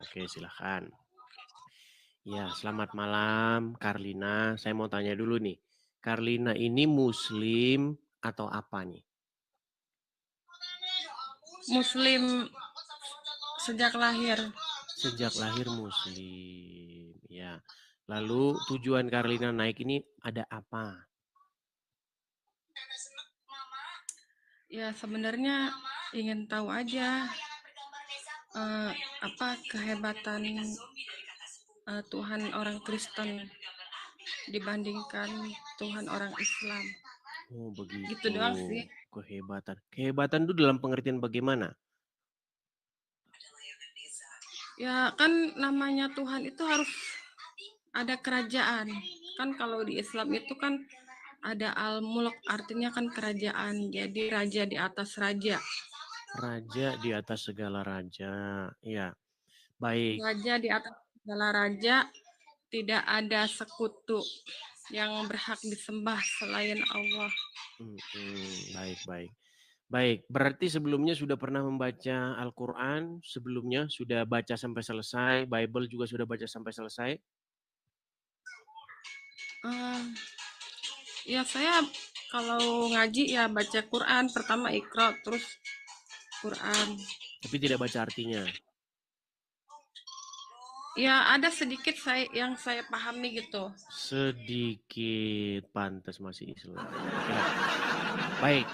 Oke, silahkan. Ya, selamat malam, Karlina. Saya mau tanya dulu nih. Karlina ini Muslim atau apa nih? Muslim sejak lahir. Sejak lahir Muslim. Ya. Lalu tujuan Karlina naik ini ada apa? Ya sebenarnya ingin tahu aja apa kehebatan Tuhan orang Kristen dibandingkan Tuhan orang Islam. Oh, Gitu begitu. doang sih. Kehebatan. Kehebatan itu dalam pengertian bagaimana? Ya kan namanya Tuhan itu harus ada kerajaan. Kan kalau di Islam itu kan ada al-mulk, artinya kan kerajaan. Jadi raja di atas raja. Raja di atas segala raja. Ya, baik. Raja di atas segala raja, tidak ada sekutu yang berhak disembah selain Allah. Baik, baik. Baik, berarti sebelumnya sudah pernah membaca Al-Quran, sebelumnya sudah baca sampai selesai, Bible juga sudah baca sampai selesai. Ya saya kalau ngaji ya baca Quran, pertama Iqra, terus Quran. Tapi tidak baca artinya. Ya ada sedikit yang saya pahami gitu. Sedikit pantas masih Islam. Oke lah. Baik,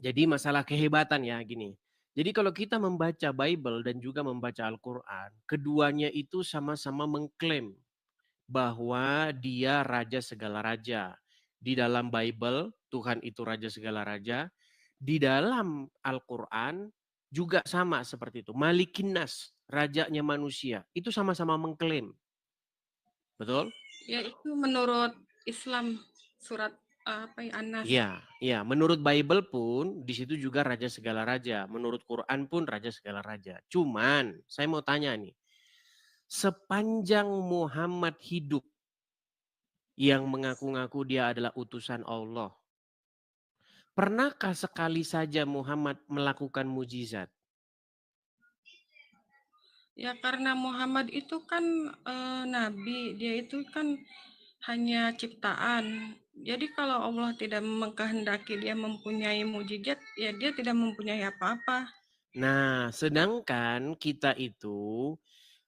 jadi masalah kehebatan ya gini. Jadi kalau kita membaca Bible dan juga membaca Al-Quran, keduanya itu sama-sama mengklaim bahwa dia raja segala raja. Di dalam Bible, Tuhan itu raja segala raja. Di dalam Al-Quran juga sama seperti itu. Malikin Nas, rajanya manusia. Itu sama-sama mengklaim. Betul? Ya itu menurut Islam surat apa ya, An-Nas. Iya. Menurut Bible pun di situ juga raja segala raja. Menurut Quran pun raja segala raja. Cuman saya mau tanya nih. Sepanjang Muhammad hidup yang mengaku-ngaku dia adalah utusan Allah. Pernahkah sekali saja Muhammad melakukan mujizat? Ya karena Muhammad itu kan nabi, dia itu kan hanya ciptaan. Jadi kalau Allah tidak mengkehendaki dia mempunyai mujizat, ya dia tidak mempunyai apa-apa. Nah, sedangkan kita itu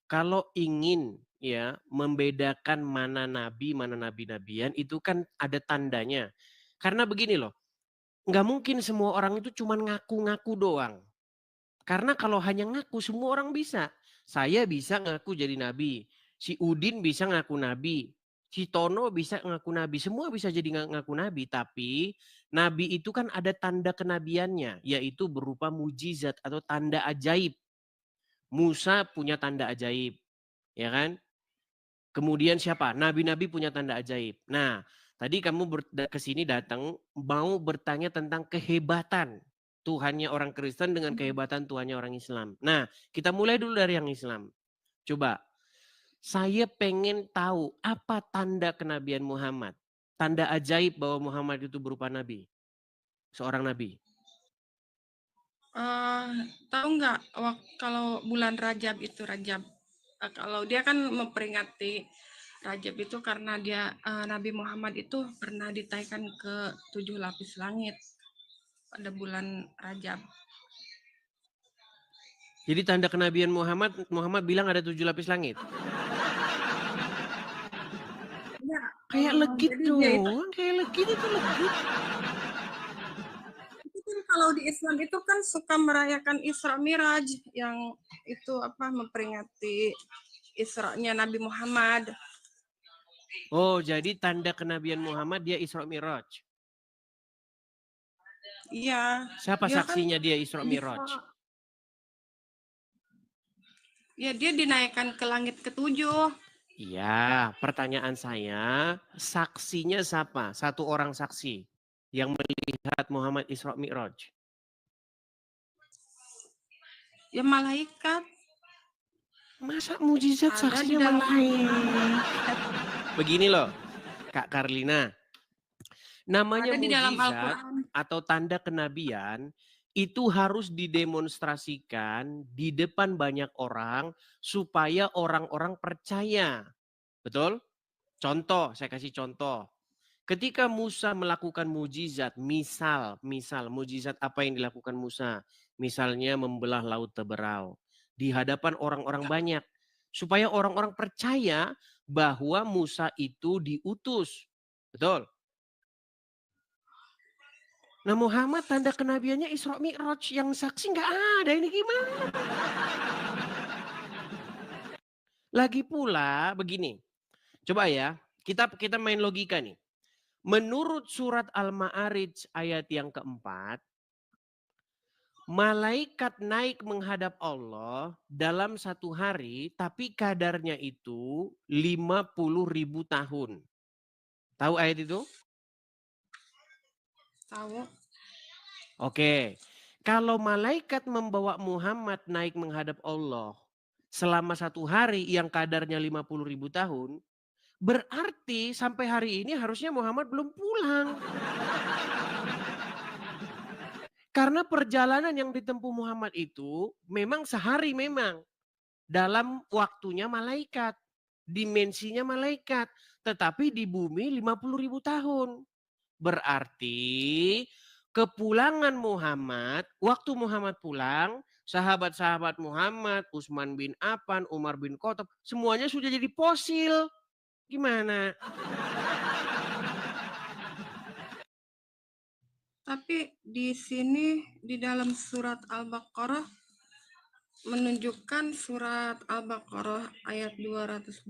kalau ingin ya membedakan mana nabi, mana nabi-nabian itu kan ada tandanya. Karena begini loh, nggak mungkin semua orang itu cuma ngaku-ngaku doang. Karena kalau hanya ngaku semua orang bisa. Saya bisa ngaku jadi nabi. Si Udin bisa ngaku nabi. Si Tono bisa ngaku nabi. Semua bisa jadi ngaku nabi. Tapi nabi itu kan ada tanda kenabiannya. Yaitu berupa mujizat atau tanda ajaib. Musa punya tanda ajaib. Ya kan? Kemudian siapa? Nabi-nabi punya tanda ajaib. Nah, tadi kamu ke sini datang mau bertanya tentang kehebatan Tuhannya orang Kristen dengan kehebatan Tuhannya orang Islam. Nah, kita mulai dulu dari yang Islam. Coba, saya pengen tahu apa tanda kenabian Muhammad. Tanda ajaib bahwa Muhammad itu berupa nabi. Seorang nabi. Tahu nggak kalau bulan Rajab itu Rajab, kalau dia kan memperingati Rajab itu karena dia Nabi Muhammad itu pernah ditaikan ke 7 lapis langit pada bulan Rajab. Jadi tanda kenabian Muhammad bilang ada 7 lapis langit. Ya, Kayak legit jadi dia doang, kayak legit itu legit. itu kan kalau di Islam itu kan suka merayakan Isra Miraj yang itu apa memperingati Isra-nya Nabi Muhammad. Oh, jadi tanda kenabian Muhammad dia Isra Miraj. Iya, Siapa dia kan saksinya dia Isra Miraj? bisa, ya dia dinaikkan ke langit ketujuh. Iya, pertanyaan saya, saksinya siapa? Satu orang saksi yang melihat Muhammad Isra Miraj. Ya malaikat. Masa mujizat Ada di saksinya dalam malaikat? Begini loh, Kak Karlina. Namanya ada di dalam mujizat Al-Qur'an. atau tanda kenabian itu harus didemonstrasikan di depan banyak orang supaya orang-orang percaya. Betul? Contoh, saya kasih contoh. Ketika Musa melakukan mujizat, misal mujizat apa yang dilakukan Musa? Misalnya membelah laut Teberau di hadapan orang-orang banyak supaya orang-orang percaya bahwa Musa itu diutus. Betul? Nah, Muhammad tanda kenabiannya Isra Mi'raj, yang saksi nggak ada, ini gimana? Lagi pula begini, coba ya, kita main logika nih. Menurut surat Al-Ma'arij ayat yang keempat, malaikat naik menghadap Allah dalam satu hari, tapi kadarnya itu 50.000 tahun. Tahu ayat itu? Tahu. Oke. Kalau malaikat membawa Muhammad naik menghadap Allah selama satu hari yang kadarnya 50.000 tahun, berarti sampai hari ini harusnya Muhammad belum pulang. Karena perjalanan yang ditempuh Muhammad itu memang sehari memang. Dalam waktunya malaikat. Dimensinya malaikat. Tetapi di bumi 50.000 tahun. Berarti kepulangan Muhammad, waktu Muhammad pulang, sahabat-sahabat Muhammad, Utsman bin Affan, Umar bin Khattab, semuanya sudah jadi fosil. Gimana? Tapi di sini di dalam surat Al-Baqarah menunjukkan surat Al-Baqarah ayat 225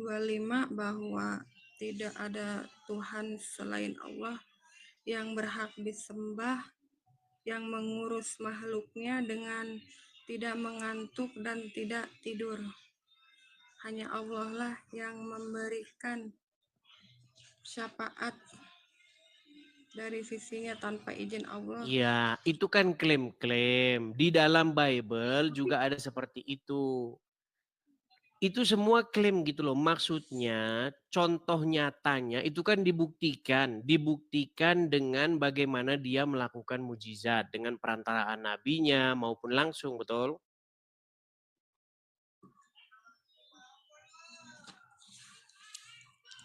bahwa tidak ada Tuhan selain Allah yang berhak disembah, yang mengurus makhluknya dengan tidak mengantuk dan tidak tidur. Hanya Allah lah yang memberikan syafaat dari sisinya tanpa izin Allah. Ya, itu kan klaim-klaim. Di dalam Bible juga ada seperti itu. Itu semua klaim gitu loh. Maksudnya contoh nyatanya itu kan dibuktikan. Dibuktikan dengan bagaimana dia melakukan mujizat. Dengan perantaraan nabinya maupun langsung, betul?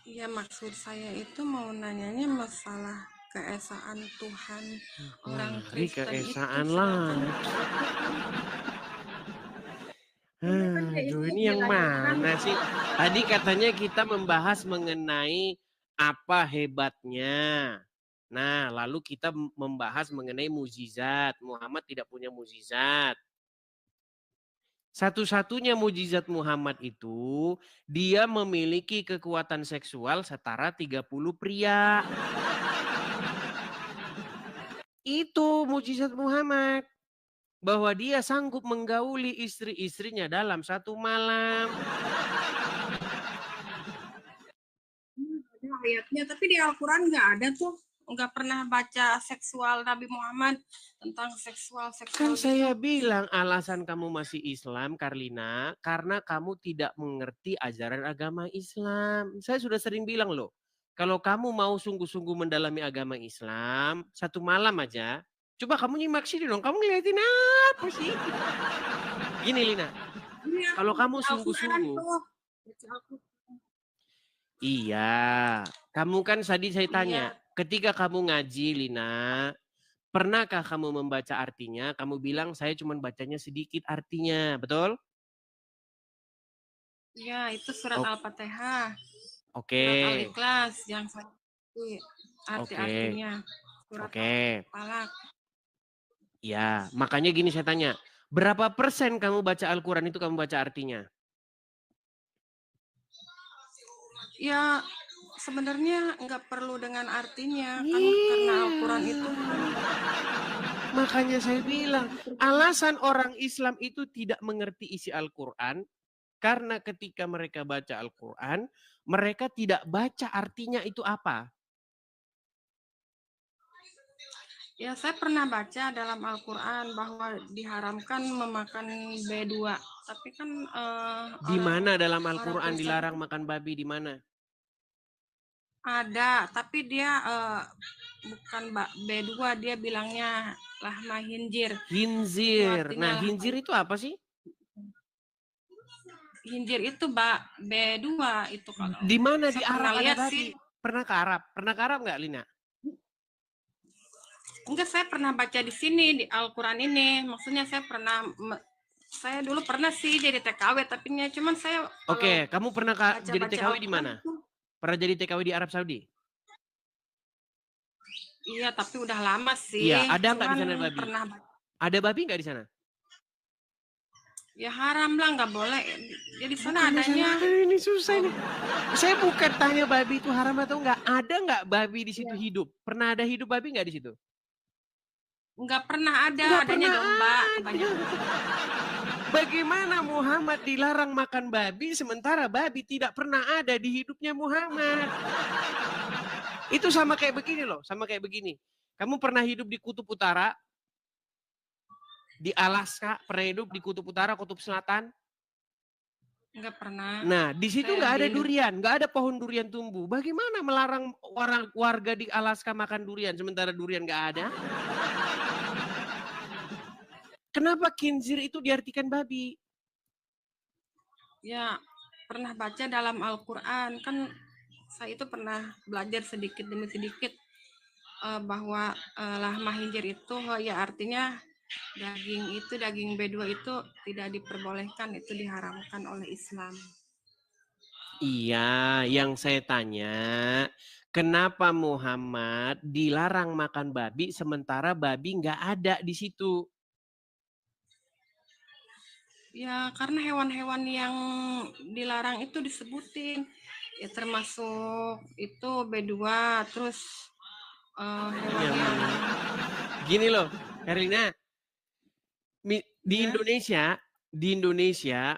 Ya, maksud saya itu mau nanyanya masalah keesaan Tuhan orang Mari Kristen itu, keesaan sedangkan lagi. kan dia Aduh, itu ini yang dilahirkan mana sih? Tadi katanya kita membahas mengenai apa hebatnya. Nah, lalu kita membahas mengenai mujizat. Muhammad tidak punya mujizat. Satu-satunya mujizat Muhammad itu, dia memiliki kekuatan seksual setara 30 pria. Itu mujizat Muhammad. Bahwa dia sanggup menggauli istri-istrinya dalam satu malam. ada ayatnya, tapi di Al-Quran nggak ada tuh, nggak pernah baca seksual Nabi Muhammad tentang seksual Kan seksual saya gitu. bilang alasan kamu masih Islam, Karlina, karena kamu tidak mengerti ajaran agama Islam. Saya sudah sering bilang loh, kalau kamu mau sungguh-sungguh mendalami agama Islam, satu malam aja, coba kamu nyimak sini dong, kamu ngeliatin apa sih? Gini Lina, Ini aku kalau kamu baca Al-Quran sungguh-sungguh, tuh, baca Al-Quran. iya, kamu kan tadi saya tanya, Iya, ketika kamu ngaji Lina, pernahkah kamu membaca artinya? Kamu bilang saya cuma bacanya sedikit artinya, betul? iya itu surat O- Al-Fatihah, Oke, surat Al-Ikhlas yang saya oke, arti-artinya, surat oke. Al-Falaq. Ya, makanya gini saya tanya, berapa persen kamu baca Al-Quran itu kamu baca artinya? Ya, sebenarnya nggak perlu dengan artinya kan, karena Al-Quran Iya. itu Makanya saya bilang, alasan orang Islam itu tidak mengerti isi Al-Quran, karena ketika mereka baca Al-Quran, mereka tidak baca artinya itu apa. ya saya pernah baca dalam Al-Quran bahwa diharamkan memakan B2, tapi kan Di orang mana dalam orang Al-Quran Kristen dilarang makan babi, di mana? Ada, tapi dia bukan B2, dia bilangnya lahma hinjir. Itu Hinzir. artinya Nah, lahma hinzir itu apa sih? hinjir itu B2 itu kalau Di mana di saya Arab pernah ada lihat babi? sih. Pernah ke Arab? Pernah ke Arab nggak, Lina? Enggak, saya pernah baca di sini di Al-Qur'an ini. Maksudnya saya dulu pernah sih jadi TKW, tapi cuman saya kalau Oke, kamu pernah jadi baca-baca TKW di Al-Qur'an mana? itu Pernah jadi TKW di Arab Saudi? iya, tapi udah lama Iya, sih. ada nggak di Cuman sana babi? pernah Ada babi nggak di sana? ya haram lah, nggak boleh. Jadi sana Bukan adanya masalah ini susah ini. Saya bukan tanya babi itu haram atau enggak. Ada nggak babi di situ ya, hidup? Pernah ada hidup babi nggak di situ? nggak pernah ada, Nggak adanya pernah domba ada. kebanyakan. Bagaimana Muhammad dilarang makan babi sementara babi tidak pernah ada di hidupnya Muhammad? Itu sama kayak begini loh, sama kayak begini. Kamu pernah hidup di Kutub Utara, di Alaska, pernah hidup di Kutub Utara, Kutub Selatan? Nggak pernah. Nah, di situ Saya nggak di ada Indonesia. durian, nggak ada pohon durian tumbuh. Bagaimana melarang orang warga di Alaska makan durian sementara durian nggak ada? Kenapa khinzir itu diartikan babi? Ya, pernah baca dalam Al-Qur'an, kan saya itu pernah belajar sedikit demi sedikit bahwa lahma hinjir itu ya artinya daging B2 itu tidak diperbolehkan, itu diharamkan oleh Islam. Iya, yang saya tanya, kenapa Muhammad dilarang makan babi sementara babi nggak ada di situ? Ya, karena hewan-hewan yang dilarang itu disebutin. Ya termasuk itu B2, terus hewan Yang yang gini loh, Herlina, di ya Indonesia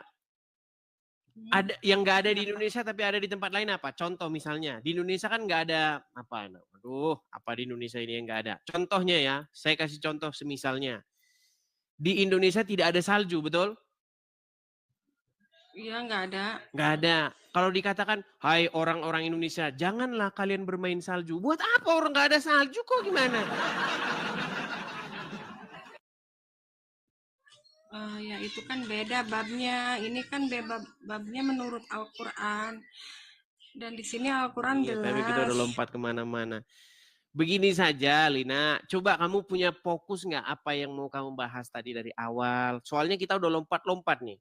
ada yang nggak ada di kenapa? Indonesia tapi ada di tempat lain apa? Contoh misalnya di Indonesia kan nggak ada apa? Aduh, apa di Indonesia ini yang nggak ada? Contohnya ya, saya kasih contoh semisalnya di Indonesia tidak ada salju, betul? Iya, nggak ada. Nggak ada. Kalau dikatakan, hai orang-orang Indonesia, janganlah kalian bermain salju. Buat apa orang nggak ada salju kok gimana? Ya itu kan beda babnya. Ini kan babnya menurut Al-Qur'an. Dan di sini Al-Qur'an Iya, tapi kita udah jelas. lompat kemana-mana. Begini saja, Lina. Coba kamu punya fokus nggak apa yang mau kamu bahas tadi dari awal? Soalnya kita udah lompat-lompat nih.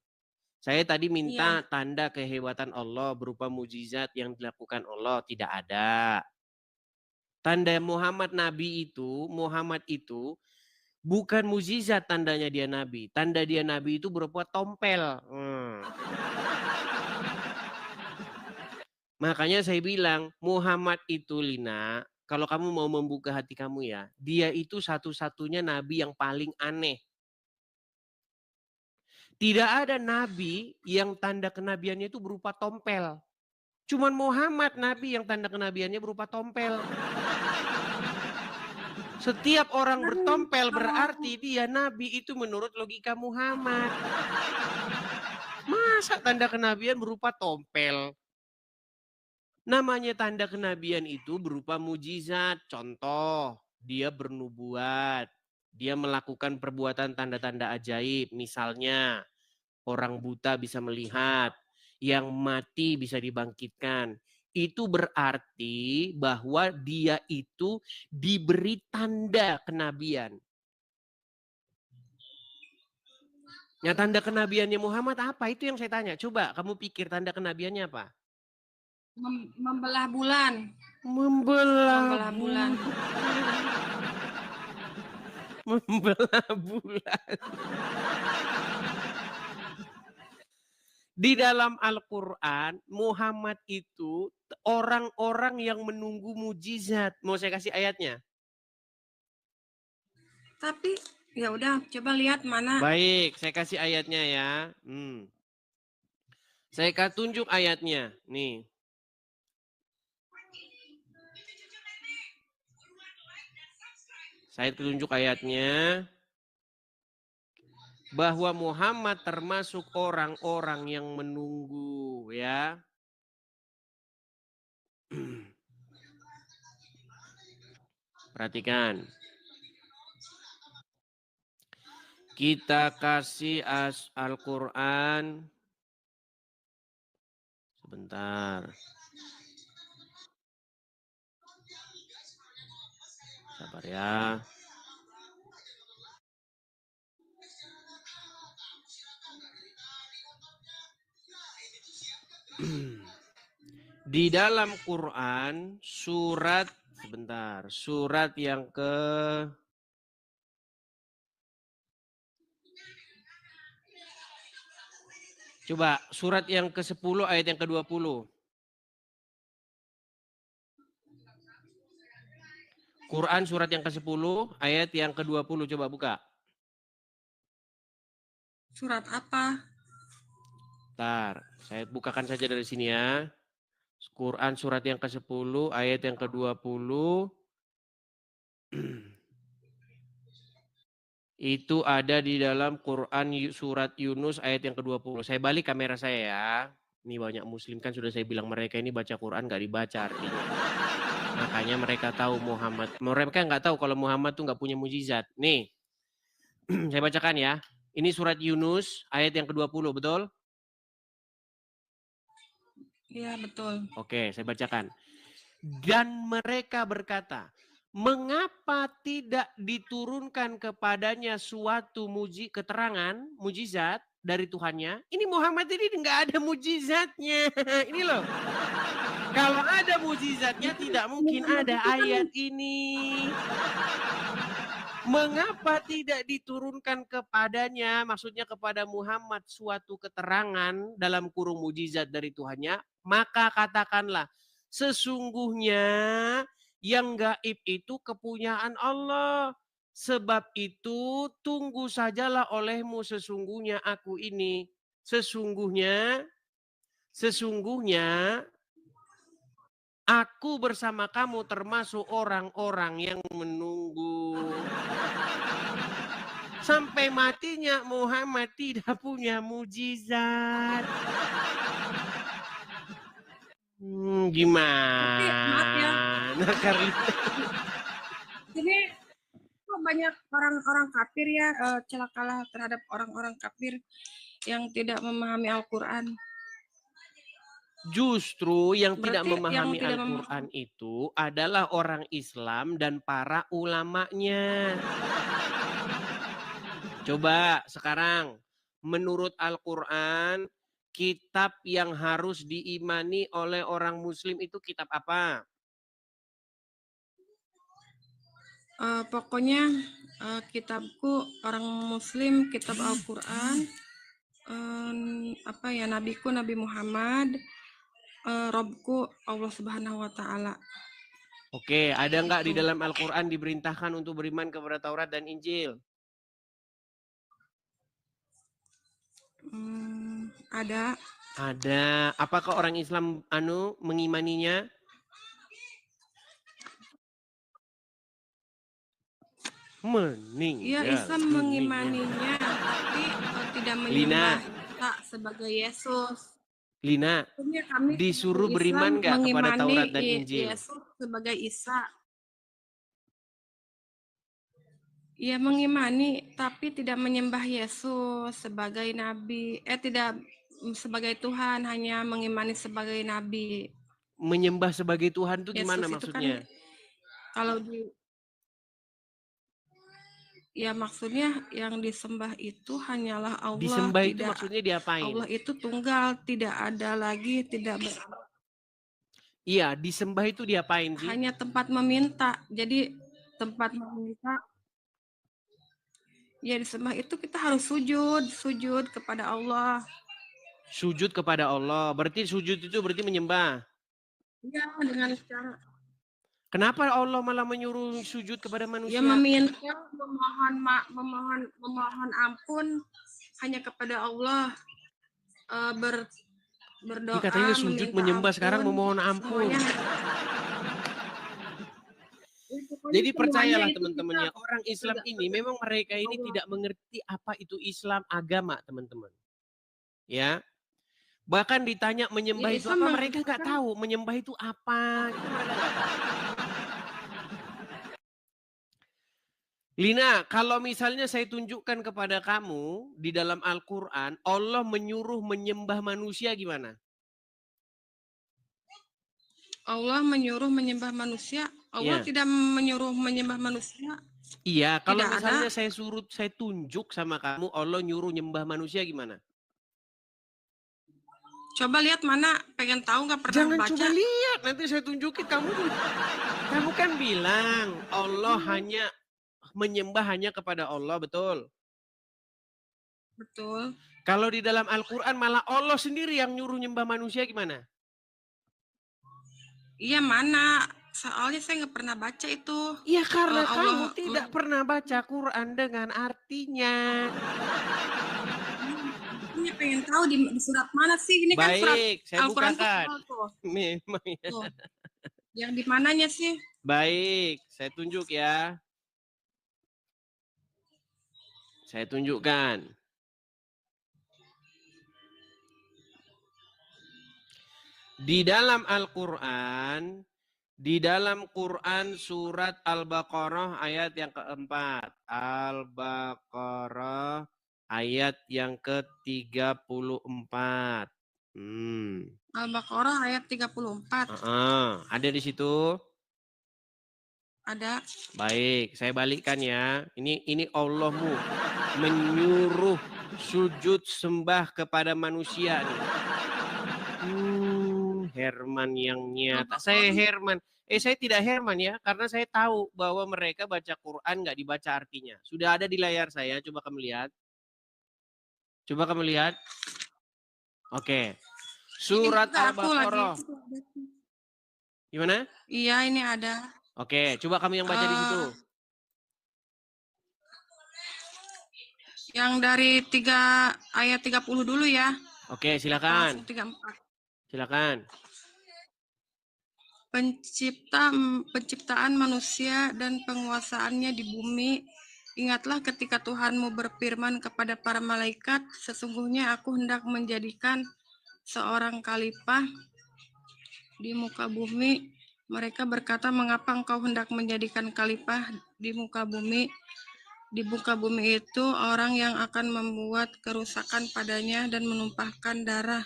Saya tadi Iya, minta tanda kehebatan Allah berupa mujizat yang dilakukan Allah. Tidak ada. Tanda Muhammad itu bukan mujizat tandanya dia nabi. Tanda dia nabi itu berupa tompel. Makanya saya bilang Muhammad itu, Lina, kalau kamu mau membuka hati kamu ya, dia itu satu-satunya nabi yang paling aneh. Tidak ada nabi yang tanda kenabiannya itu berupa tompel. Cuman Muhammad nabi yang tanda kenabiannya berupa tompel. Setiap orang kan bertompel kalau berarti dia nabi, itu menurut logika Muhammad. Masa tanda kenabian berupa tompel? Namanya tanda kenabian itu berupa mujizat. Contoh, dia bernubuat. Dia melakukan perbuatan tanda-tanda ajaib. Misalnya, orang buta bisa melihat, yang mati bisa dibangkitkan. Itu berarti bahwa dia itu diberi tanda kenabian. Nah, tanda kenabiannya Muhammad apa? Itu yang saya tanya. Coba kamu pikir tanda kenabiannya apa? membelah bulan, Membelah membelah bulan. bulan. Membelah bulan. Di dalam Al-Quran, Muhammad itu orang-orang yang menunggu mujizat. Mau saya kasih ayatnya? Tapi ya udah, coba lihat mana. Baik, saya kasih ayatnya ya. Saya akan tunjuk ayatnya. Nih. Saya tunjuk ayatnya. Bahwa Muhammad termasuk orang-orang yang menunggu ya. Perhatikan. Kita kasih Al-Quran. Sebentar. Sabar ya. Di dalam Quran surat surat yang coba surat yang ke-10 ayat yang ke-20. Quran surat yang ke-10 ayat yang ke-20 coba buka. Surat apa? Bentar, saya bukakan saja dari sini ya. Quran surat yang ke-10 ayat yang ke-20. Itu ada di dalam Quran surat Yunus ayat yang ke-20. Saya balik kamera saya ya. Ini banyak muslim kan sudah saya bilang mereka ini baca Quran gak dibaca artinya. Makanya mereka tahu Muhammad. Mereka nggak tahu kalau Muhammad tuh nggak punya mujizat. Nih, saya bacakan ya. Ini surat Yunus ayat yang ke-20, betul? Iya, betul. Oke, saya bacakan. Dan mereka berkata, mengapa tidak diturunkan kepadanya suatu keterangan, mujizat dari Tuhannya? Ini Muhammad ini nggak ada mujizatnya. Ini loh. Kalau ada mujizatnya tidak mungkin ada ayat ini. Mengapa tidak diturunkan kepadanya, maksudnya kepada Muhammad suatu keterangan dalam kurung mujizat dari Tuhannya? Maka katakanlah, sesungguhnya yang gaib itu kepunyaan Allah. Sebab itu tunggu sajalah olehmu sesungguhnya aku ini. Sesungguhnya aku bersama kamu termasuk orang-orang yang menunggu. Sampai matinya Muhammad tidak punya mujizat. Gimana? Maaf ya. Karena Ini banyak orang-orang kafir ya, celakalah terhadap orang-orang kafir yang tidak memahami Al-Quran. justru yang tidak Berarti yang memahami tidak Al-Quran itu adalah orang Islam dan para ulamanya. Coba sekarang, menurut Al-Quran, kitab yang harus diimani oleh orang Muslim itu kitab apa? Pokoknya kitabku orang Muslim, kitab Al-Quran, nabiku Nabi Muhammad, Robku Allah Subhanahu Wa Taala. Oke, ada nggak di dalam Al-Quran diperintahkan untuk beriman kepada Taurat dan Injil? Ada. Ada. Apakah orang Islam mengimaninya? Iya, Islam mengimaninya, tapi tidak menyembah Isa sebagai Yesus. Lina, disuruh beriman nggak kepada Taurat dan Injil? Yesus sebagai Isa. Ia mengimani, tapi tidak menyembah Yesus sebagai Nabi. Tidak sebagai Tuhan, hanya mengimani sebagai Nabi. Menyembah sebagai Tuhan itu gimana Yesus maksudnya? Itu kan, kalau ya maksudnya yang disembah itu hanyalah Allah. Disembah itu maksudnya diapain? Allah itu tunggal, tidak ada lagi, Iya, disembah itu diapain sih? Hanya tempat meminta. Jadi tempat meminta. Ya disembah itu kita harus sujud kepada Allah. Sujud kepada Allah. Berarti sujud itu berarti menyembah. Iya, dengan cara. Kenapa Allah malah menyuruh sujud kepada manusia? Ya meminta, memohon ampun hanya kepada Allah. Berdoa, katanya sujud menyembah, sekarang memohon ampun. Jadi percayalah teman-teman ya, orang Islam ini memang mereka ini tidak mengerti apa itu Islam agama, teman-teman. Ya. Bahkan ditanya menyembah itu apa, mereka nggak tahu menyembah itu apa. Lina, kalau misalnya saya tunjukkan kepada kamu di dalam Al-Quran, Allah menyuruh menyembah manusia gimana? Allah menyuruh menyembah manusia. Allah Iya. tidak menyuruh menyembah manusia. Iya, kalau Tidak misalnya ada. saya tunjuk sama kamu, Allah nyuruh nyembah manusia gimana? Coba lihat mana, pengen tahu nggak pernah Jangan coba baca. lihat, nanti saya tunjukin kamu kan bilang Allah hanya menyembah hanya kepada Allah, betul? Betul. Kalau di dalam Al-Quran malah Allah sendiri yang nyuruh nyembah manusia gimana? Iya mana? Soalnya saya nggak pernah baca itu. Ya karena kamu Allah tidak pernah baca Quran dengan artinya. ini pengen tahu di surat mana sih? Ini kan surat Baik, saya Al-Quran tuh bukakan. tebal tuh. Memang ya. Tuh. Yang di mananya sih? Baik, saya tunjuk ya. Saya tunjukkan. Di dalam Al-Quran, di dalam Quran surat Al-Baqarah ayat yang keempat. Al-Baqarah ayat yang ke-34. Al-Baqarah ayat 34. Ada di situ. Ada. Baik, saya balikkan ya. Ini Allahmu menyuruh sujud sembah kepada manusia nih. Herman yang nyata. Saya Herman. Saya tidak Herman ya, karena saya tahu bahwa mereka baca Quran nggak dibaca artinya. Sudah ada di layar saya, coba kamu lihat. Coba kamu lihat. Oke. Surat Al-Baqarah. Gimana? Iya, ini ada. Oke, coba kamu yang baca di situ. Yang dari ayat 30 dulu ya. Oke, silakan. Langsung 34. Silakan. Penciptaan manusia dan penguasaannya di bumi. Ingatlah ketika Tuhanmu berfirman kepada para malaikat, sesungguhnya aku hendak menjadikan seorang khalifah di muka bumi. Mereka berkata, mengapa engkau hendak menjadikan khalifah di muka bumi? Di muka bumi itu orang yang akan membuat kerusakan padanya dan menumpahkan darah.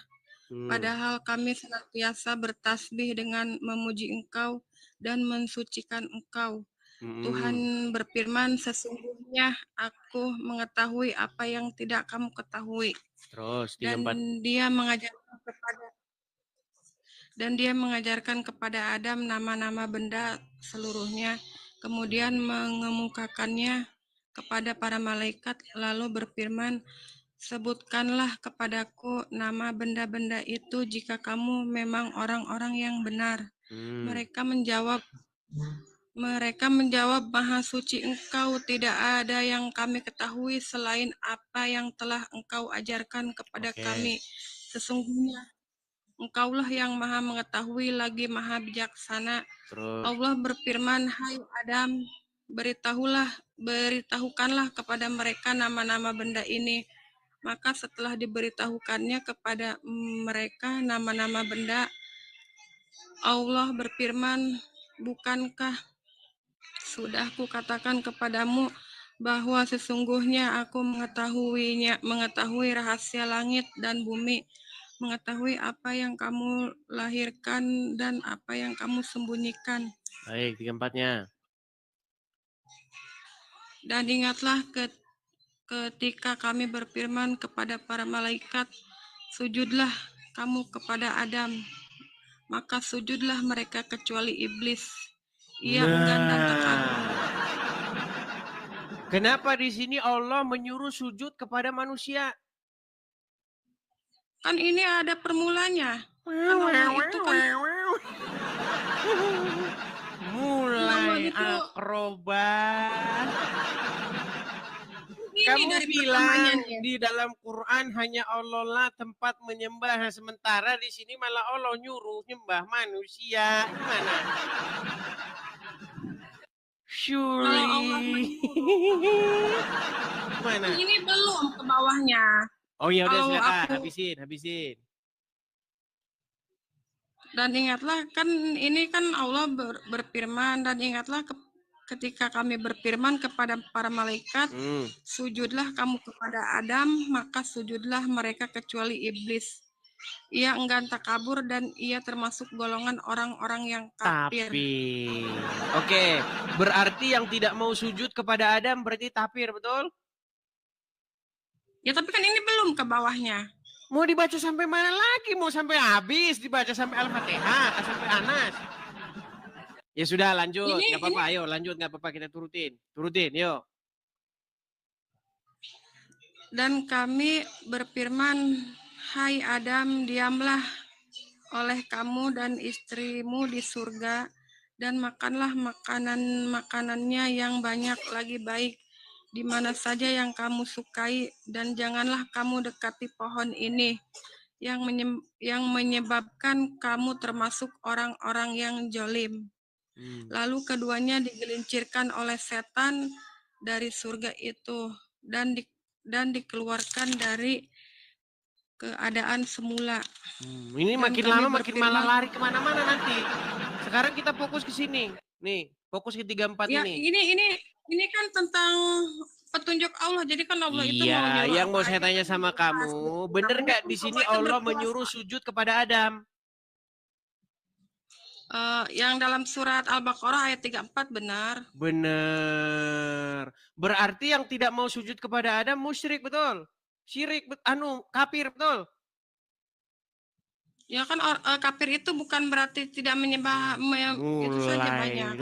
Padahal kami senantiasa bertasbih dengan memuji Engkau dan mensucikan Engkau. Tuhan berfirman, sesungguhnya aku mengetahui apa yang tidak kamu ketahui. Terus, Dan dia mengajarkan kepada Adam nama-nama benda seluruhnya, kemudian mengemukakannya kepada para malaikat, lalu berfirman, sebutkanlah kepadaku nama benda-benda itu jika kamu memang orang-orang yang benar. Mereka menjawab, Maha Suci Engkau, tidak ada yang kami ketahui selain apa yang telah Engkau ajarkan kepada kami. Sesungguhnya Engkaulah yang Maha Mengetahui lagi Maha Bijaksana. Allah berfirman, hai Adam, beritahukanlah kepada mereka nama-nama benda ini. Maka setelah diberitahukannya kepada mereka nama-nama benda, Allah berfirman, bukankah sudah kukatakan kepadamu bahwa sesungguhnya aku mengetahui rahasia langit dan bumi, mengetahui apa yang kamu lahirkan dan apa yang kamu sembunyikan. Baik, 34-nya. Dan ingatlah ketika kami berfirman kepada para malaikat, sujudlah kamu kepada Adam. Maka sujudlah mereka kecuali iblis. Ia enggan dan takabur. Kenapa di sini Allah menyuruh sujud kepada manusia? Kan ini ada permulanya. Kan Allah itu kan mulai akrobat. Kamu bilang di dalam Quran hanya Allah lah tempat menyembah, sementara di sini malah Allah nyuruh nyembah manusia. Gimana? Surely. Mana? Ini belum ke bawahnya. Oh ya udah silakan, habisin. Dan ingatlah, kan ini kan Allah berfirman, dan ingatlah ketika kami berfirman kepada para malaikat, sujudlah kamu kepada Adam, maka sujudlah mereka kecuali iblis. Ia enggan takabur dan ia termasuk golongan orang-orang yang kafir. Tapir. Oke, berarti yang tidak mau sujud kepada Adam berarti tapir, betul? Ya tapi kan ini belum ke bawahnya. Mau dibaca sampai mana lagi? Mau sampai habis dibaca sampai Al-Fatihah, sampai Anas. Ya sudah, lanjut. Nggak apa-apa, ayo lanjut. Nggak apa-apa, kita turutin. Turutin, yuk. Dan kami berfirman, hai Adam, diamlah oleh kamu dan istrimu di surga, dan makanlah makanannya yang banyak lagi baik, di mana saja yang kamu sukai, dan janganlah kamu dekati pohon ini, yang menyebabkan kamu termasuk orang-orang yang jolim. Lalu keduanya digelincirkan oleh setan dari surga itu, dan dikeluarkan dari keadaan semula. Ini Dan makin lama makin malah lari kemana-mana nanti. Sekarang kita fokus ke sini. Nih, fokus ke 34 ya, ini. Ini kan tentang petunjuk Allah. Jadi kan Allah itu mau Iya, nyuruh yang apa mau saya aja tanya kan sama bebas. kamu, bener nggak di sini Allah menyuruh sujud kepada Adam? Yang dalam surat Al-Baqarah ayat 34 benar. Bener. Berarti yang tidak mau sujud kepada Adam musyrik, betul? Syirik, kafir, betul? Ya kan kafir itu bukan berarti tidak menyembah, itu saja banyak.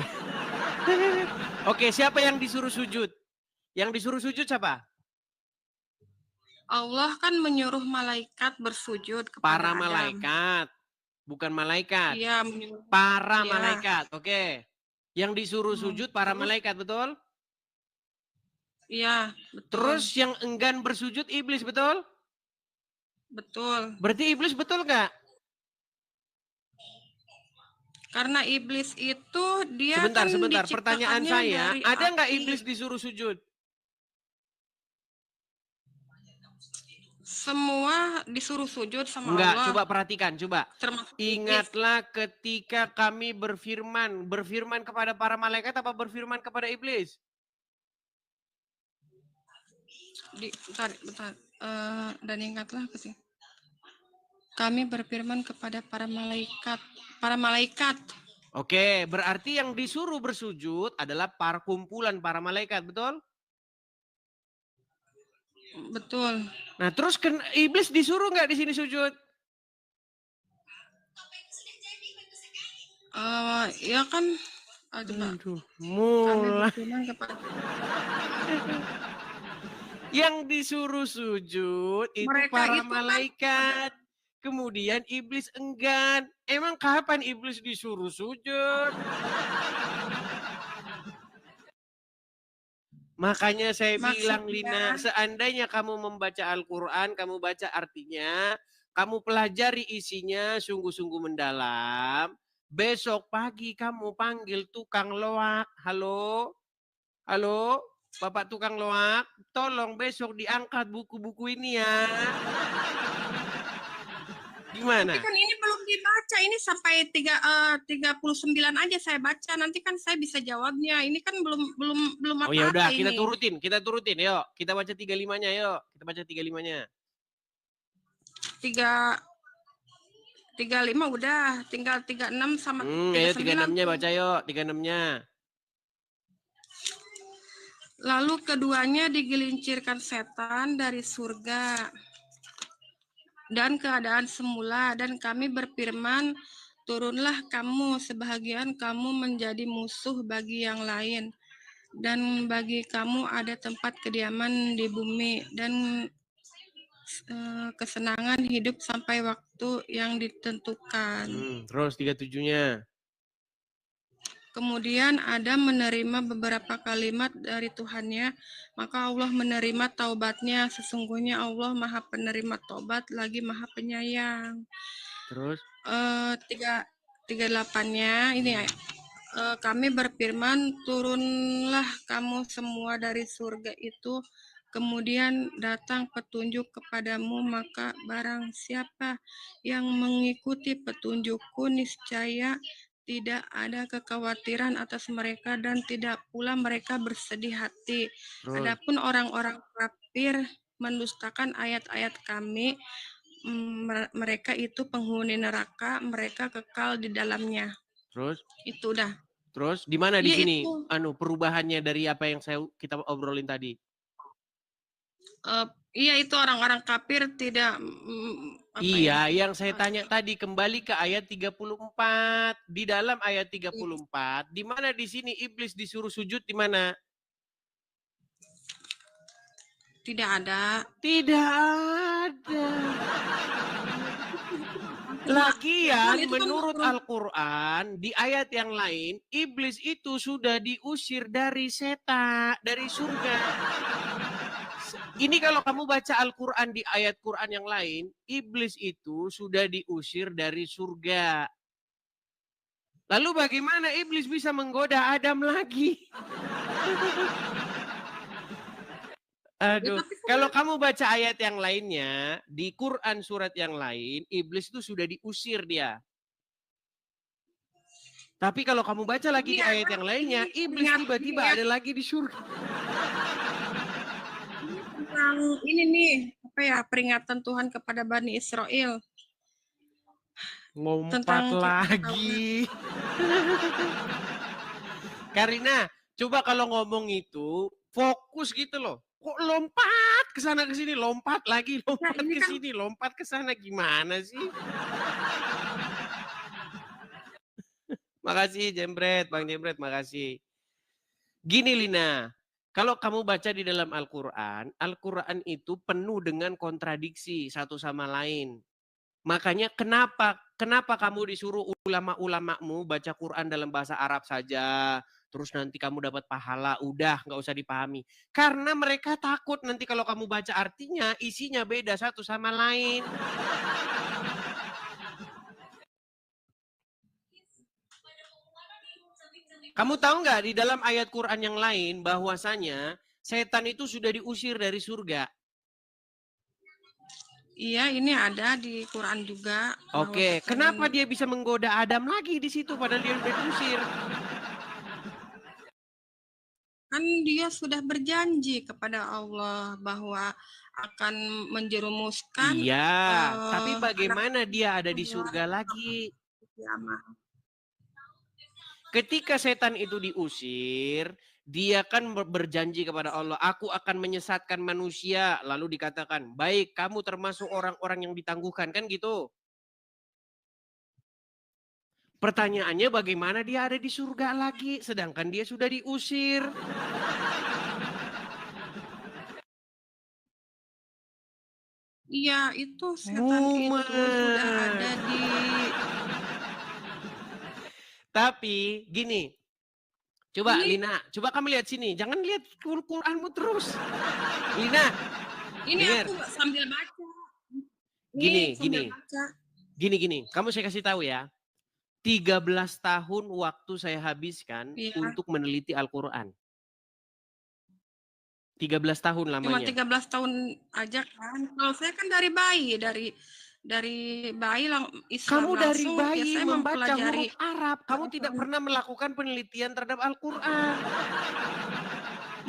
Oke, siapa yang disuruh sujud? Yang disuruh sujud siapa? Allah kan menyuruh malaikat bersujud kepada Para Adam. malaikat, bukan malaikat. Iya, para malaikat, oke. Yang disuruh sujud para malaikat, betul? Iya, betul. Terus yang enggan bersujud iblis, betul? Betul. Berarti iblis betul nggak? Karena iblis itu dia Sebentar, kan sebentar. Pertanyaan saya, dari ada nggak api. iblis disuruh sujud? Semua disuruh sujud sama Enggak, Allah. coba perhatikan, coba. Termasuk Ingatlah ketika kami berfirman. Berfirman kepada para malaikat apa berfirman kepada iblis? Bentar. Dan ingatlah apa sih? Kami berfirman kepada para malaikat. Oke, berarti yang disuruh bersujud adalah para kumpulan para malaikat, betul? Betul. Nah, terus iblis disuruh nggak di sini sujud? Ya kan. Aduh, mulai. Yang disuruh sujud itu Mereka para itu malaikat. Kemudian iblis enggan. Emang kapan iblis disuruh sujud? Makanya saya bilang, Lina, seandainya kamu membaca Al-Quran, kamu baca artinya, kamu pelajari isinya sungguh-sungguh mendalam. Besok pagi kamu panggil tukang loak. Halo? Halo? Bapak tukang loak, tolong besok diangkat buku-buku ini ya. Gimana? Tapi kan ini belum dibaca, ini sampai 39 aja saya baca. Nanti kan saya bisa jawabnya. Ini kan belum apa-apa. Oh ya udah, kita turutin. Yuk, kita baca 35-nya, yuk. Kita baca 35-nya. 35 udah, tinggal 36 sama 39. Ayo 36-nya baca yuk, 36-nya. Lalu keduanya digelincirkan setan dari surga dan keadaan semula, dan kami berfirman, turunlah kamu, sebahagian kamu menjadi musuh bagi yang lain, dan bagi kamu ada tempat kediaman di bumi, dan kesenangan hidup sampai waktu yang ditentukan. Terus 37-nya. Kemudian Adam menerima beberapa kalimat dari Tuhannya, maka Allah menerima taubatnya. Sesungguhnya Allah Maha Penerima Taubat lagi Maha Penyayang. Terus 38-nya ini kami berfirman, turunlah kamu semua dari surga itu, kemudian datang petunjuk kepadamu, maka barang siapa yang mengikuti petunjukku niscaya tidak ada kekhawatiran atas mereka dan tidak pula mereka bersedih hati. Terus, Adapun orang-orang kafir mendustakan ayat-ayat kami, mereka itu penghuni neraka, mereka kekal di dalamnya. terus, Itu dah. terus, di mana di Iya sini itu. perubahannya dari apa yang kita obrolin tadi? Iya itu orang-orang kafir tidak Iya, yang saya tanya tadi kembali ke ayat 34. Di dalam ayat 34, di mana di sini iblis disuruh sujud di mana? tidak ada. Tidak ada. Lagian Itu kan menurut Al-Quran di ayat yang lain iblis itu sudah diusir dari dari surga. Ini kalau kamu baca Al-Quran di ayat Quran yang lain, iblis itu sudah diusir dari surga. Lalu bagaimana iblis bisa menggoda Adam lagi? Aduh, kalau kamu baca ayat yang lainnya, di Quran surat yang lain, iblis itu sudah diusir dia. Tapi kalau kamu baca lagi di ayat yang lainnya, iblis tiba-tiba ada lagi di surga. Tentang ini nih, apa ya, peringatan Tuhan kepada Bani Israel. Ngompat lagi. Karina, coba kalau ngomong itu, fokus gitu loh. Kok lompat ke sana ke sini, lompat lagi, lompat ke sini, lompat ke sana, gimana sih? Makasih Jembret, Bang Jembret, makasih. Gini Lina, kalau kamu baca di dalam Al-Quran, Al-Quran itu penuh dengan kontradiksi satu sama lain. Makanya kenapa kamu disuruh ulama-ulamamu baca Quran dalam bahasa Arab saja, terus nanti kamu dapat pahala, udah nggak usah dipahami. Karena mereka takut nanti kalau kamu baca artinya, isinya beda satu sama lain. Kamu tahu nggak di dalam ayat Quran yang lain bahwasanya setan itu sudah diusir dari surga? Iya, ini ada di Quran juga. Oke, kenapa dia bisa menggoda Adam lagi di situ padahal dia sudah diusir? Kan dia sudah berjanji kepada Allah bahwa akan menjerumuskan. Iya, tapi bagaimana dia ada di surga lagi? Ketika setan itu diusir, dia kan berjanji kepada Allah, aku akan menyesatkan manusia. Lalu dikatakan, baik kamu termasuk orang-orang yang ditangguhkan. Kan gitu. Pertanyaannya bagaimana dia ada di surga lagi, sedangkan dia sudah diusir. Iya, itu setan itu sudah ada di. Tapi gini, coba Lina, coba kamu lihat sini, jangan lihat Quranmu terus. Lina, ini denger. Aku sambil baca. Gini, kamu saya kasih tahu ya. 13 tahun waktu saya habiskan untuk meneliti Al-Quran. 13 tahun lamanya. Cuma 13 tahun aja kan. Kalau saya kan dari bayi, dari bayi Islam kamu dari langsung, bayi ya saya membaca huruf Arab, kamu tidak pernah melakukan penelitian terhadap Al-Quran.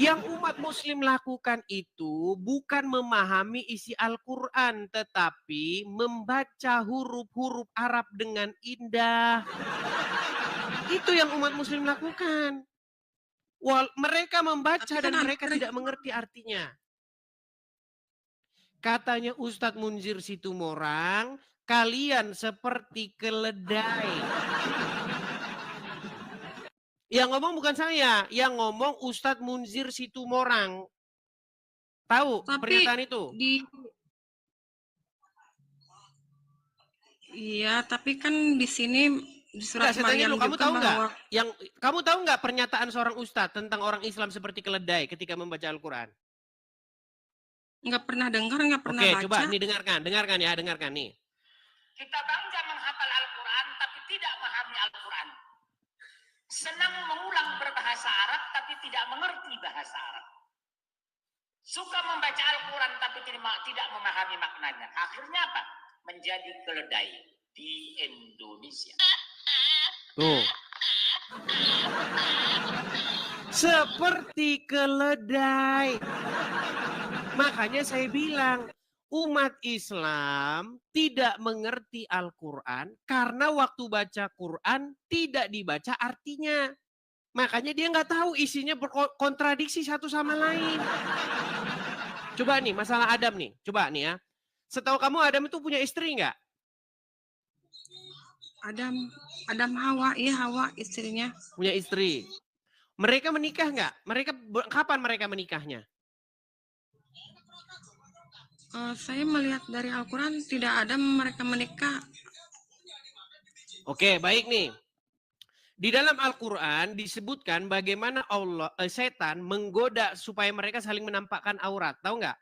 Yang umat muslim lakukan itu bukan memahami isi Al-Quran, tetapi membaca huruf-huruf Arab dengan indah. Itu yang umat muslim lakukan. Mereka membaca dan mereka tidak mengerti artinya. Katanya Ustadz Munzir Situmorang, kalian seperti keledai. Yang ngomong bukan saya, yang ngomong Ustadz Munzir Situmorang. Tahu pernyataan itu? Iya, tapi kan di sini di surat Maryam kamu tahu nggak? Kamu tahu nggak pernyataan seorang ustadz tentang orang Islam seperti keledai ketika membaca Al-Quran? Nggak pernah dengar, nggak pernah baca. Oke, coba nih dengarkan ya, dengarkan nih. Kita bangga menghafal Al-Quran tapi tidak memahami Al-Quran. Senang mengulang berbahasa Arab tapi tidak mengerti bahasa Arab. Suka membaca Al-Quran tapi tidak memahami maknanya. Akhirnya apa? Menjadi keledai di Indonesia. Tuh. Seperti keledai. Makanya saya bilang, umat Islam tidak mengerti Al-Quran karena waktu baca Quran tidak dibaca artinya. Makanya dia nggak tahu isinya berkontradiksi satu sama lain. Coba nih, masalah Adam nih. Coba nih ya. Setahu kamu Adam itu punya istri nggak? Adam Hawa, iya Hawa istrinya. Punya istri. Mereka menikah nggak? Kapan mereka menikahnya? Saya melihat dari Al-Quran tidak ada mereka menikah. Oke, baik nih. Di dalam Al-Quran disebutkan bagaimana setan menggoda supaya mereka saling menampakkan aurat. Tahu nggak?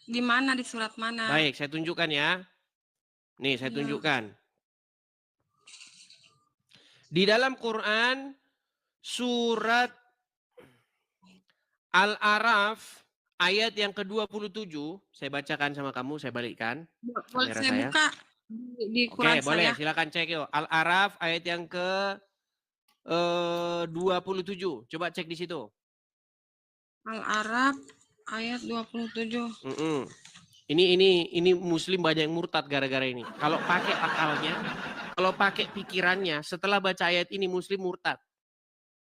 Di mana, di surat mana? Baik, saya tunjukkan ya. Nih, saya tunjukkan. Di dalam Quran surat Al-Araf ayat yang ke-27, saya bacakan sama kamu, saya balikkan Boleh kamera saya saya. buka di Quran Oke, boleh, saya. silakan cek yuk. Al-Araf ayat yang ke-27. Coba cek di situ. Al-Araf ayat 27. Ini muslim banyak yang murtad gara-gara ini. Kalau pakai akalnya, kalau pakai pikirannya, setelah baca ayat ini muslim murtad.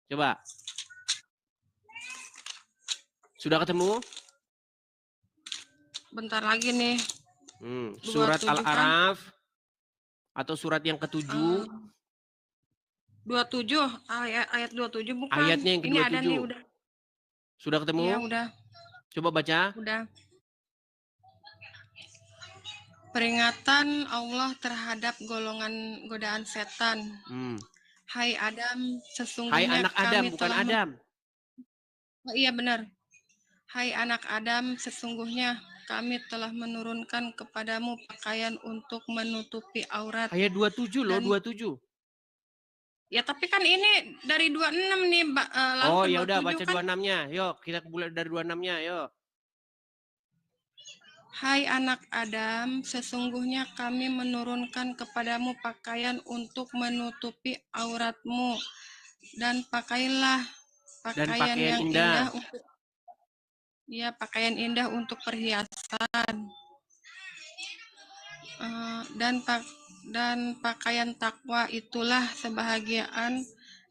Coba. Sudah ketemu? Bentar lagi nih. Surat 27 Al-Araf atau surat yang ke-7. 27, ayat 27 bukan. Ayatnya yang Ini ada ke-27. nih udah. Sudah ketemu? Iya, udah. Coba baca. Udah. Peringatan Allah terhadap golongan godaan setan. Hai Adam, sesungguhnya Hai anak Adam, kami bukan telah Adam. Oh, iya benar. Hai anak Adam, sesungguhnya kami telah menurunkan kepadamu pakaian untuk menutupi aurat. Ayat 27 loh, 27. Ya tapi kan ini dari 26 nih, lalu Oh ke ya udah 27 baca kan. 26-nya. Yuk, kita mulai dari 26-nya, yuk. Hai anak Adam, sesungguhnya kami menurunkan kepadamu pakaian untuk menutupi auratmu dan pakailah pakaian yang indah untuk pakaian indah untuk perhiasan. Dan pakaian takwa itulah sebahagian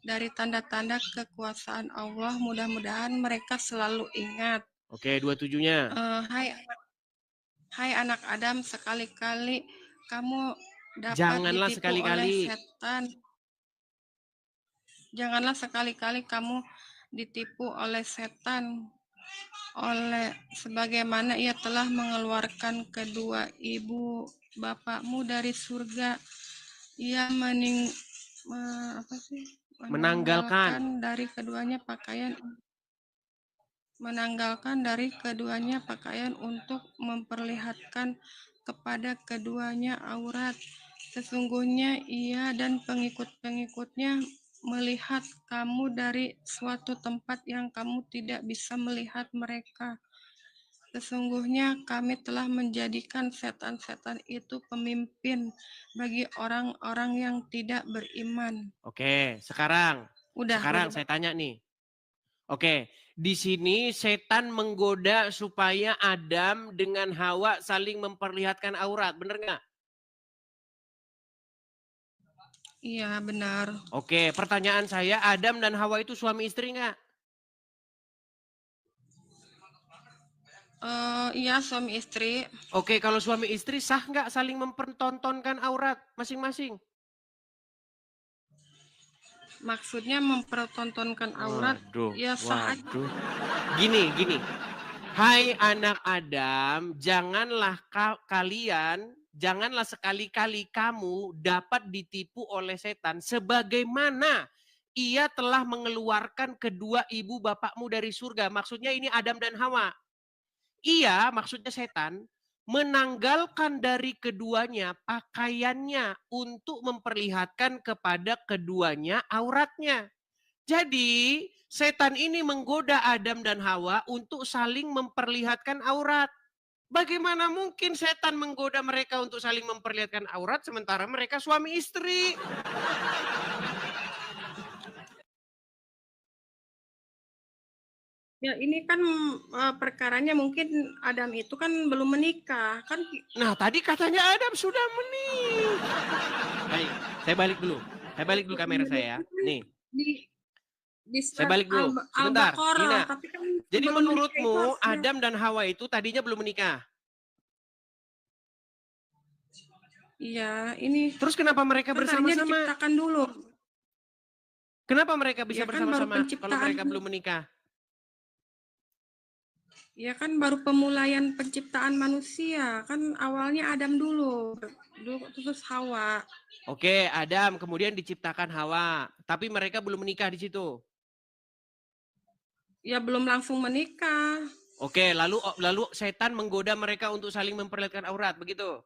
dari tanda-tanda kekuasaan Allah. Mudah-mudahan mereka selalu ingat. Oke, 27-nya. Hai anak Adam, sekali-kali kamu dapat Janganlah ditipu sekali-kali. oleh setan. Janganlah sekali-kali kamu ditipu oleh setan. Sebagaimana ia telah mengeluarkan kedua ibu bapakmu dari surga. Ia menanggalkan dari keduanya pakaian untuk memperlihatkan kepada keduanya aurat. Sesungguhnya ia dan pengikut-pengikutnya melihat kamu dari suatu tempat yang kamu tidak bisa melihat mereka. Sesungguhnya kami telah menjadikan setan-setan itu pemimpin bagi orang-orang yang tidak beriman. Oke, sekarang Udah. saya tanya nih. Oke, di sini setan menggoda supaya Adam dengan Hawa saling memperlihatkan aurat, bener nggak? Iya, benar. Oke, pertanyaan saya, Adam dan Hawa itu suami istri nggak? Iya, suami istri. Oke, kalau suami istri sah nggak saling mempertontonkan aurat masing-masing? Maksudnya mempertontonkan aurat, ya sah aja. Gini. Hai anak Adam, janganlah sekali-kali kamu dapat ditipu oleh setan sebagaimana ia telah mengeluarkan kedua ibu bapakmu dari surga. Maksudnya ini Adam dan Hawa. Ia, maksudnya setan, menanggalkan dari keduanya pakaiannya untuk memperlihatkan kepada keduanya auratnya. Jadi, setan ini menggoda Adam dan Hawa untuk saling memperlihatkan aurat. Bagaimana mungkin setan menggoda mereka untuk saling memperlihatkan aurat sementara mereka suami istri? Ya ini kan perkaranya mungkin Adam itu kan belum menikah kan. Nah, tadi katanya Adam sudah menikah. Baik, saya balik dulu. Saya balik dulu kamera saya ya. Menikah kan Nih, di saya surat balik dulu. Sebentar, Al-Baqarah, Gina. tapi kan Jadi sebelum menikah itu menurutmu harusnya. Adam dan Hawa itu tadinya belum menikah? Iya, ini Terus kenapa mereka kan tadinya bersama-sama? diciptakan dulu. Kenapa mereka bisa Ya kan baru bersama-sama kalau penciptaan. mereka belum menikah? Ya kan baru pemulaian penciptaan manusia. Kan awalnya Adam dulu terus Hawa. Oke, Adam kemudian diciptakan Hawa, tapi mereka belum menikah di situ. Ya belum langsung menikah. Oke, lalu setan menggoda mereka untuk saling memperlihatkan aurat, begitu?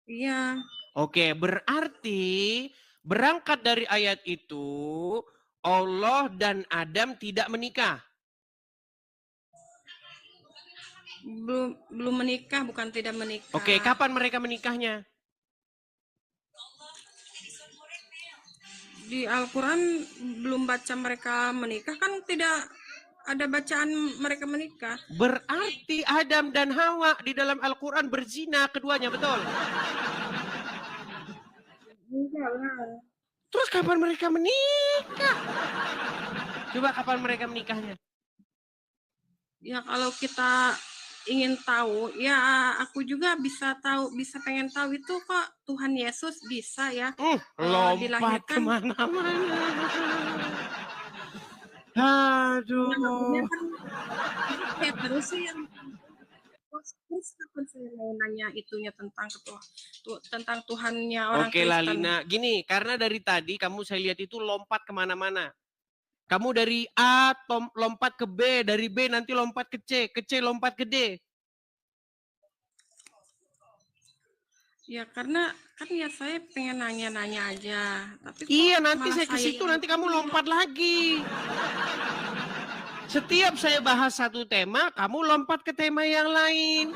Iya. Oke, berarti berangkat dari ayat itu Allah dan Adam tidak menikah. Belum menikah, bukan tidak menikah. Oke, kapan mereka menikahnya? Di Al-Quran belum baca mereka menikah, kan tidak ada bacaan mereka menikah. Berarti Adam dan Hawa di dalam Al-Quran berzina keduanya, betul? Enggak lah. Terus kapan mereka menikah? Coba kapan mereka menikahnya? Ya kalau kita ingin tahu, ya aku juga bisa tahu, bisa pengen tahu itu kok Tuhan Yesus bisa ya Lompat dilahirkan. kemana-mana. Aduh. Ya terus sih yang terus kapan saya mau nanya itunya tentang Tuhannya orang Oke lah Kristen. Lina, gini karena dari tadi kamu saya lihat itu lompat kemana-mana. Kamu dari A lompat ke B, dari B nanti lompat ke C lompat ke D. Ya karena kan ya saya pengen nanya-nanya aja. Tapi Iya kok nanti malah saya ke situ nanti kamu lompat lagi. Setiap saya bahas satu tema, kamu lompat ke tema yang lain.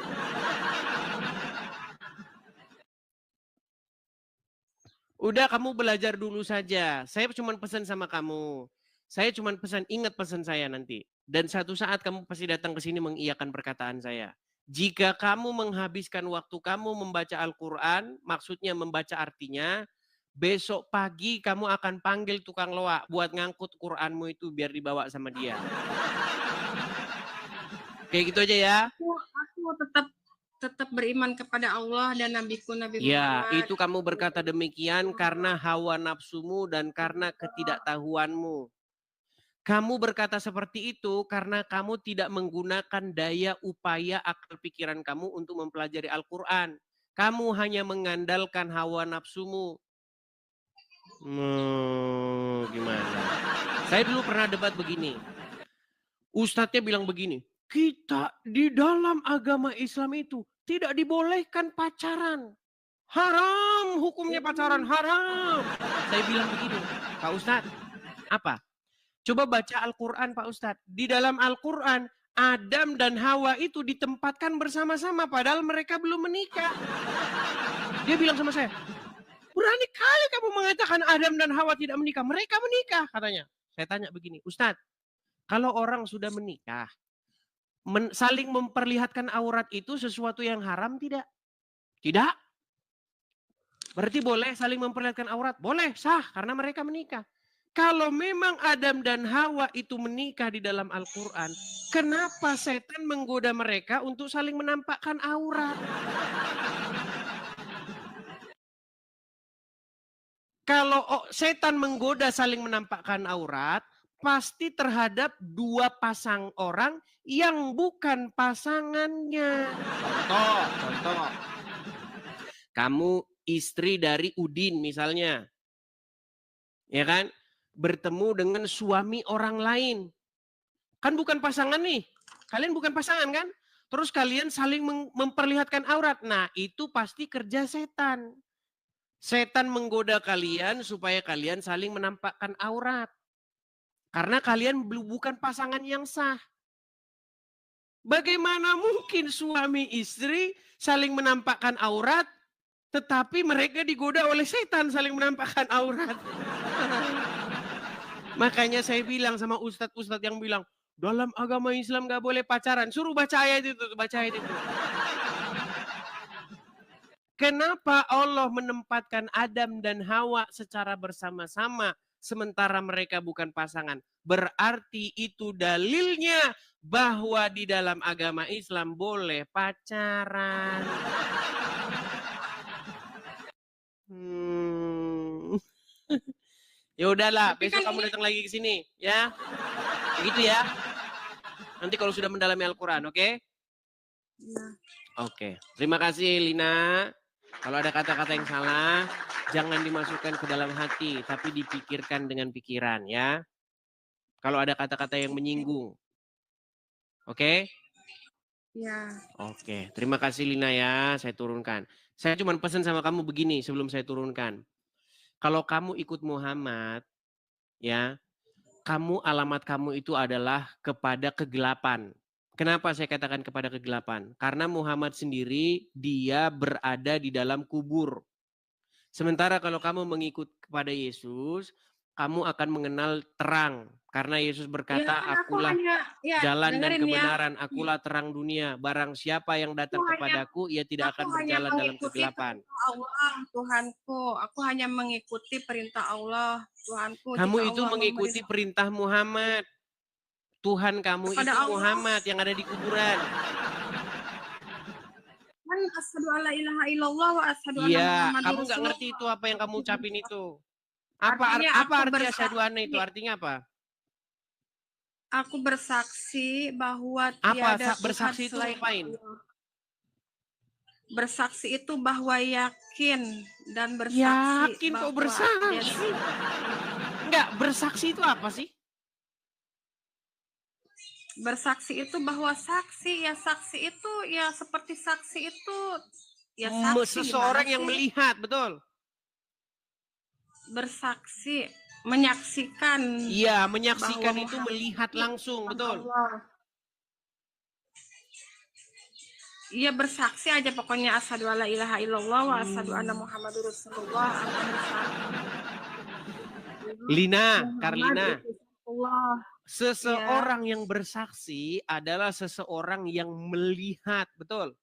Udah kamu belajar dulu saja. Saya cuma pesan sama kamu. Saya cuma pesan, ingat pesan saya nanti. Dan satu saat kamu pasti datang ke sini mengiyakan perkataan saya. Jika kamu menghabiskan waktu kamu membaca Al-Quran, maksudnya membaca artinya, besok pagi kamu akan panggil tukang loak buat ngangkut Quranmu itu biar dibawa sama dia. Kayak gitu aja ya. Aku tetap beriman kepada Allah dan nabiku Nabi Ya, Muhammad. itu kamu berkata demikian karena hawa nafsumu dan karena ketidaktahuanmu. Kamu berkata seperti itu karena kamu tidak menggunakan daya upaya akal pikiran kamu untuk mempelajari Al-Quran. Kamu hanya mengandalkan hawa nafsumu. Gimana? Saya dulu pernah debat begini. Ustadznya bilang begini, kita di dalam agama Islam itu tidak dibolehkan pacaran. Haram hukumnya pacaran, haram. Saya bilang begini, Pak Ustadz, apa? Coba baca Al-Quran Pak Ustadz. Di dalam Al-Quran, Adam dan Hawa itu ditempatkan bersama-sama padahal mereka belum menikah. Dia bilang sama saya, berani kali kamu mengatakan Adam dan Hawa tidak menikah. Mereka menikah katanya. Saya tanya begini, Ustadz, kalau orang sudah menikah, saling memperlihatkan aurat itu sesuatu yang haram tidak? Tidak. Berarti boleh saling memperlihatkan aurat? Boleh, sah karena mereka menikah. Kalau memang Adam dan Hawa itu menikah di dalam Al-Quran, kenapa setan menggoda mereka untuk saling menampakkan aurat? Kalau setan menggoda saling menampakkan aurat, pasti terhadap dua pasang orang yang bukan pasangannya. Contoh. Kamu istri dari Udin misalnya. Ya kan? Bertemu dengan suami orang lain. Kan bukan pasangan nih. Kalian bukan pasangan kan? Terus kalian saling memperlihatkan aurat. Nah, itu pasti kerja setan. Setan menggoda kalian supaya kalian saling menampakkan aurat. Karena kalian bukan pasangan yang sah. Bagaimana mungkin suami istri saling menampakkan aurat, tetapi mereka digoda oleh setan saling menampakkan aurat. Makanya saya bilang sama ustadz-ustadz yang bilang, dalam agama Islam nggak boleh pacaran. Suruh baca ayat itu, baca ayat itu. Kenapa Allah menempatkan Adam dan Hawa secara bersama-sama sementara mereka bukan pasangan? Berarti itu dalilnya bahwa di dalam agama Islam boleh pacaran. Ya udahlah, Tapi besok kan kamu ini datang lagi ke sini, ya. Begitu ya. Nanti kalau sudah mendalami Al-Quran, oke? ya, Oke. Terima kasih, Lina. Kalau ada kata-kata yang salah, jangan dimasukkan ke dalam hati, tapi dipikirkan dengan pikiran, ya. Kalau ada kata-kata yang menyinggung. Oke? ya. Oke. Terima kasih, Lina, ya. Saya turunkan. Saya cuma pesan sama kamu begini sebelum saya turunkan. Kalau kamu ikut Muhammad, ya, alamat kamu itu adalah kepada kegelapan. Kenapa saya katakan kepada kegelapan? Karena Muhammad sendiri dia berada di dalam kubur. Sementara kalau kamu mengikut kepada Yesus, kamu akan mengenal terang. Karena Yesus Ya berkata, kan aku akulah hanya ya jalan dan dengerin ya. kebenaran, akulah terang dunia. Barang siapa yang datang kepadaku, ia tidak Aku akan hanya berjalan dalam mengikuti kegelapan. perintah Allah, Tuhanku. Aku hanya mengikuti perintah Allah, Tuhanku. Kamu Jika itu Allah mengikuti perintah Muhammad. Tuhan kamu kepada itu Allah, Muhammad yang ada di kuburan. kan asyhadu alla ilaha illallah wa asyhadu anna Iya, Muhammadur kamu nggak Rasulullah. ngerti itu apa yang kamu ucapin itu. Apa Artinya apa aku arti asyhadu anna itu? bersaksi, Artinya apa? aku bersaksi bahwa Apa tiada Tuhan bersaksi itu selain ngapain? Allah. Bersaksi itu bahwa yakin dan bersaksi Yakin kok bahwa bersaksi? Enggak, bersaksi itu apa sih? bersaksi itu bahwa saksi itu ya seperti saksi itu ya saksi Seseorang gimana yang sih? melihat, betul? Bersaksi, menyaksikan. Iya, menyaksikan bahwa itu Muhammad melihat langsung, betul? Allah. Iya bersaksi aja pokoknya asyhadu alla ilaha illallah wa asyhadu anna Muhammadur Rasulullah. Lina, Muhammad Karlina. itu Allah. Seseorang yang bersaksi adalah seseorang yang melihat, betul?